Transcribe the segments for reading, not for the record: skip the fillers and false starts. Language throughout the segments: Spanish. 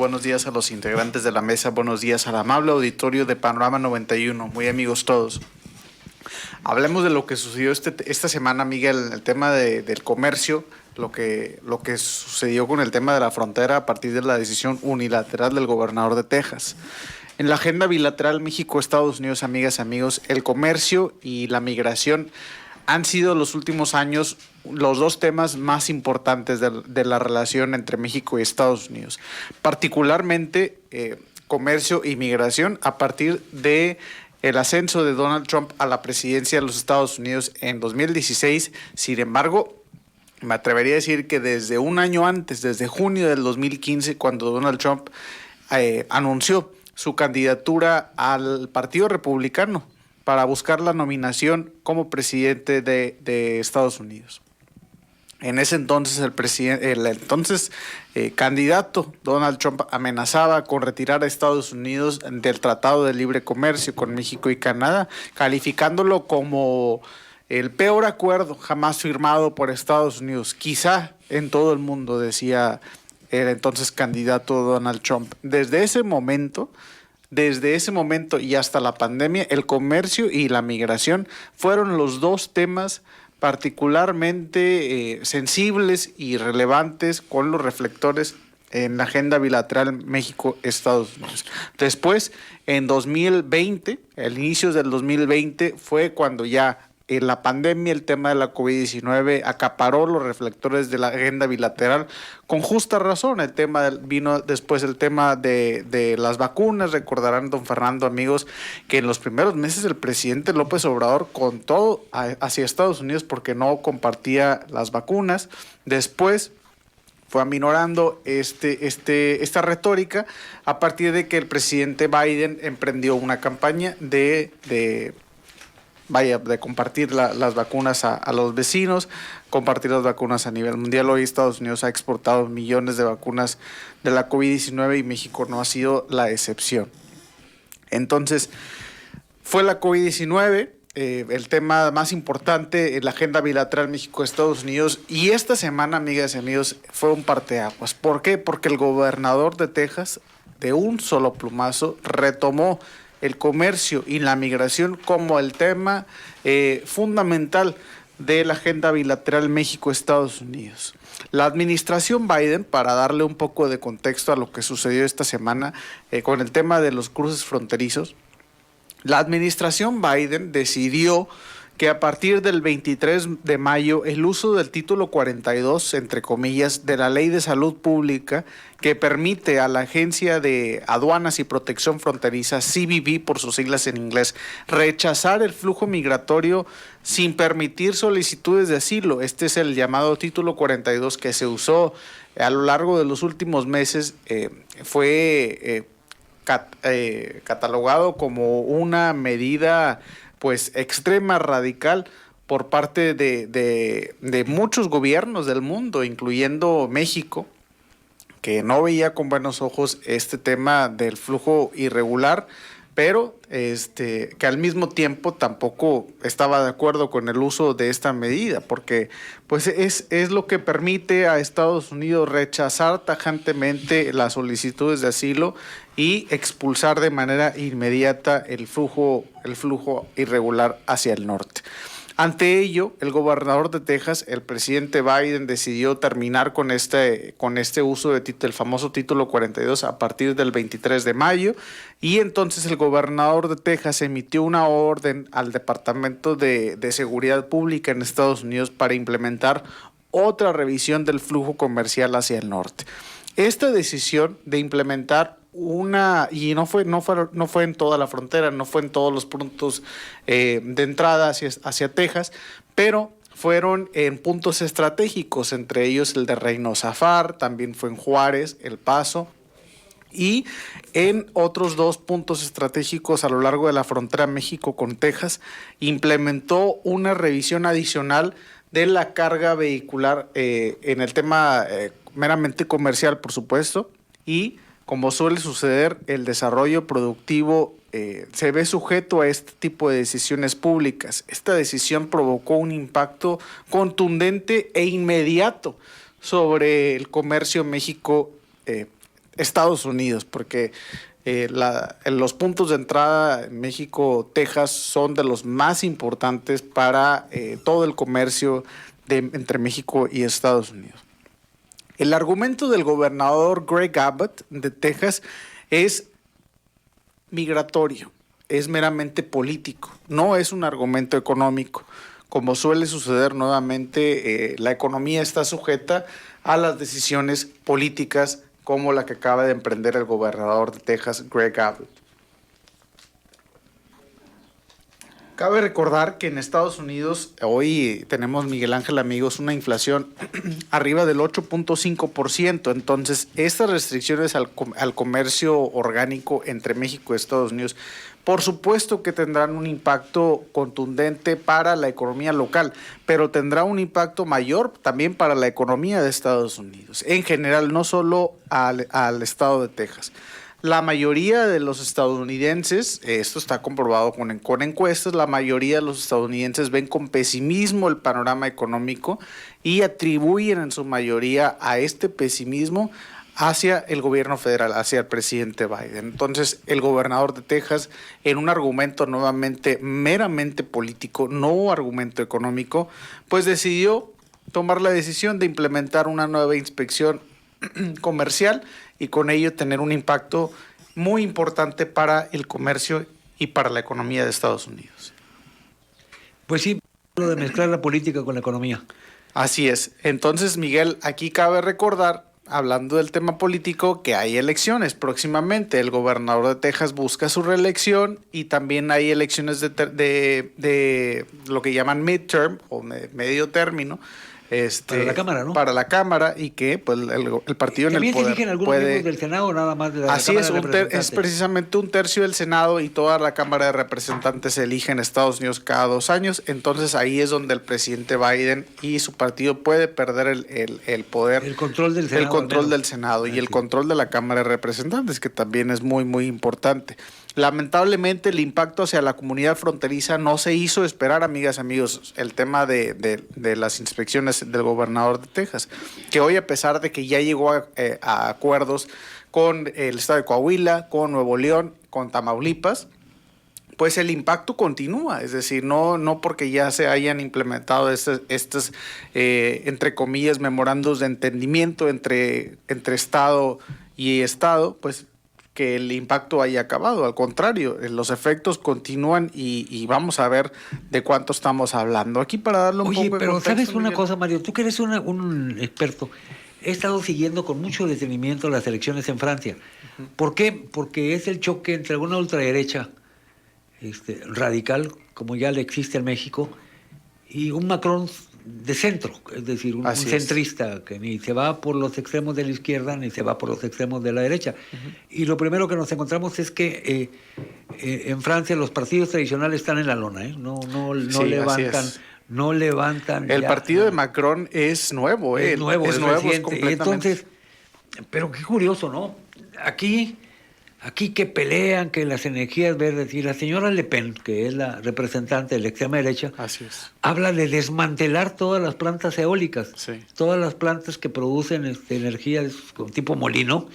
buenos días a los integrantes de la mesa, buenos días al amable auditorio de Panorama 91, muy amigos todos. Hablemos de lo que sucedió esta semana, Miguel, el tema del comercio, lo que sucedió con el tema de la frontera a partir de la decisión unilateral del gobernador de Texas. En la agenda bilateral México-Estados Unidos, amigas y amigos, el comercio y la migración han sido los últimos años los dos temas más importantes de la relación entre México y Estados Unidos. Particularmente comercio y migración a partir de el ascenso de Donald Trump a la presidencia de los Estados Unidos en 2016. Sin embargo, me atrevería a decir que desde un año antes, desde junio del 2015, cuando Donald Trump anunció su candidatura al Partido Republicano para buscar la nominación como presidente de Estados Unidos. En ese entonces el candidato Donald Trump amenazaba con retirar a Estados Unidos del Tratado de Libre Comercio con México y Canadá, calificándolo como el peor acuerdo jamás firmado por Estados Unidos, quizá en todo el mundo, decía el entonces candidato Donald Trump. Desde ese momento y hasta la pandemia, el comercio y la migración fueron los dos temas particularmente sensibles y relevantes con los reflectores en la agenda bilateral México-Estados Unidos. Después, en 2020, el inicio del 2020, fue cuando ya en la pandemia el tema de la COVID-19 acaparó los reflectores de la agenda bilateral con justa razón. Vino después el tema de las vacunas. Recordarán, don Fernando, amigos, que en los primeros meses el presidente López Obrador contó hacia Estados Unidos porque no compartía las vacunas. Después fue aminorando esta retórica a partir de que el presidente Biden emprendió una campaña de compartir las vacunas a los vecinos, compartir las vacunas a nivel mundial. Hoy Estados Unidos ha exportado millones de vacunas de la COVID-19 y México no ha sido la excepción. Entonces, fue la COVID-19 el tema más importante en la agenda bilateral México-Estados Unidos, y esta semana, amigas y amigos, fue un parteaguas. ¿Por qué? Porque el gobernador de Texas, de un solo plumazo, retomó el comercio y la migración como el tema fundamental de la agenda bilateral México-Estados Unidos. La administración Biden, para darle un poco de contexto a lo que sucedió esta semana con el tema de los cruces fronterizos, la administración Biden decidió que a partir del 23 de mayo el uso del título 42, entre comillas, de la Ley de Salud Pública, que permite a la Agencia de Aduanas y Protección Fronteriza, CBP por sus siglas en inglés, rechazar el flujo migratorio sin permitir solicitudes de asilo. Este es el llamado título 42 que se usó a lo largo de los últimos meses. Fue catalogado como una medida pues extrema, radical, por parte de muchos gobiernos del mundo, incluyendo México, que no veía con buenos ojos este tema del flujo irregular, pero que al mismo tiempo tampoco estaba de acuerdo con el uso de esta medida, porque pues es lo que permite a Estados Unidos rechazar tajantemente las solicitudes de asilo y expulsar de manera inmediata el flujo irregular hacia el norte. Ante ello, el gobernador de Texas, el presidente Biden, decidió terminar con este uso del famoso título 42 a partir del 23 de mayo, y entonces el gobernador de Texas emitió una orden al Departamento de Seguridad Pública en Estados Unidos para implementar otra revisión del flujo comercial hacia el norte. Esta decisión de implementar y no fue en toda la frontera, no fue en todos los puntos de entrada hacia Texas, pero fueron en puntos estratégicos, entre ellos el de Reyno Zafar, también fue en Juárez, El Paso, y en otros dos puntos estratégicos a lo largo de la frontera México con Texas, implementó una revisión adicional de la carga vehicular en el tema meramente comercial, por supuesto, y como suele suceder, el desarrollo productivo se ve sujeto a este tipo de decisiones públicas. Esta decisión provocó un impacto contundente e inmediato sobre el comercio Estados Unidos, porque los puntos de entrada en México, Texas, son de los más importantes para todo el comercio entre México y Estados Unidos. El argumento del gobernador Greg Abbott de Texas es migratorio, es meramente político, no es un argumento económico. Como suele suceder nuevamente, la economía está sujeta a las decisiones políticas como la que acaba de emprender el gobernador de Texas, Greg Abbott. Cabe recordar que en Estados Unidos hoy tenemos, Miguel Ángel, amigos, una inflación arriba del 8.5%. Entonces, estas restricciones al comercio orgánico entre México y Estados Unidos, por supuesto que tendrán un impacto contundente para la economía local, pero tendrá un impacto mayor también para la economía de Estados Unidos, en general, no solo al estado de Texas. La mayoría de los estadounidenses, esto está comprobado con encuestas, la mayoría de los estadounidenses ven con pesimismo el panorama económico y atribuyen en su mayoría a este pesimismo hacia el gobierno federal, hacia el presidente Biden. Entonces, el gobernador de Texas, en un argumento nuevamente meramente político, no argumento económico, pues decidió tomar la decisión de implementar una nueva inspección comercial y con ello tener un impacto muy importante para el comercio y para la economía de Estados Unidos. Pues sí, lo de mezclar la política con la economía. Así es. Entonces, Miguel, aquí cabe recordar, hablando del tema político, que hay elecciones próximamente. El gobernador de Texas busca su reelección y también hay elecciones de lo que llaman midterm o medio término. Para la Cámara, ¿no? Para la Cámara, y que pues el partido en el poder ¿También se eligen algunos miembros del Senado o nada más de la así Cámara es, de Representantes? es precisamente un tercio del Senado y toda la Cámara de Representantes se elige en Estados Unidos cada 2 años. Entonces ahí es donde el presidente Biden y su partido puede perder el poder. El control del Senado. El control del Senado y el control de la Cámara de Representantes, que también es muy, muy importante. Lamentablemente, el impacto hacia la comunidad fronteriza no se hizo esperar, amigas, amigos. El tema de las inspecciones del gobernador de Texas, que hoy, a pesar de que ya llegó a acuerdos con el estado de Coahuila, con Nuevo León, con Tamaulipas, pues el impacto continúa. Es decir, no porque ya se hayan implementado estos entre comillas, memorandos de entendimiento entre Estado y Estado, pues que el impacto haya acabado. Al contrario, los efectos continúan y vamos a ver de cuánto estamos hablando. Aquí para darle un poco de contexto. Oye, pero ¿sabes una cosa, Mario? Tú que eres un experto, he estado siguiendo con mucho detenimiento las elecciones en Francia. ¿Por qué? Porque es el choque entre una ultraderecha radical, como ya le existe en México, y un Macron de centro, es decir, un centrista que ni se va por los extremos de la izquierda ni se va por los extremos de la derecha. Y lo primero que nos encontramos es que en Francia los partidos tradicionales están en la lona, no levantan. No levantan. El partido de Macron es nuevo, es nuevo, es completamente. Y entonces, pero qué curioso, ¿no? Aquí que pelean, que las energías verdes, y la señora Le Pen, que es la representante de la extrema derecha, habla de desmantelar todas las plantas eólicas, todas las plantas que producen energía con tipo molino.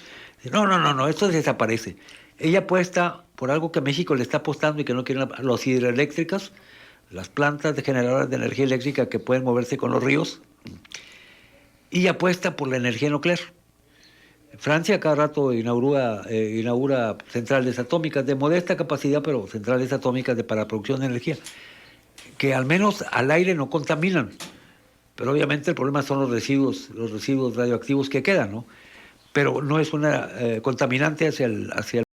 No, esto desaparece. Ella apuesta por algo que México le está apostando y que no quieren, los hidroeléctricas, las plantas de generadoras de energía eléctrica que pueden moverse con los ríos, y apuesta por la energía nuclear. Francia cada rato inaugura centrales atómicas de modesta capacidad, pero centrales atómicas para producción de energía, que al menos al aire no contaminan. Pero obviamente el problema son los residuos radioactivos que quedan, ¿no? Pero no es una contaminante hacia el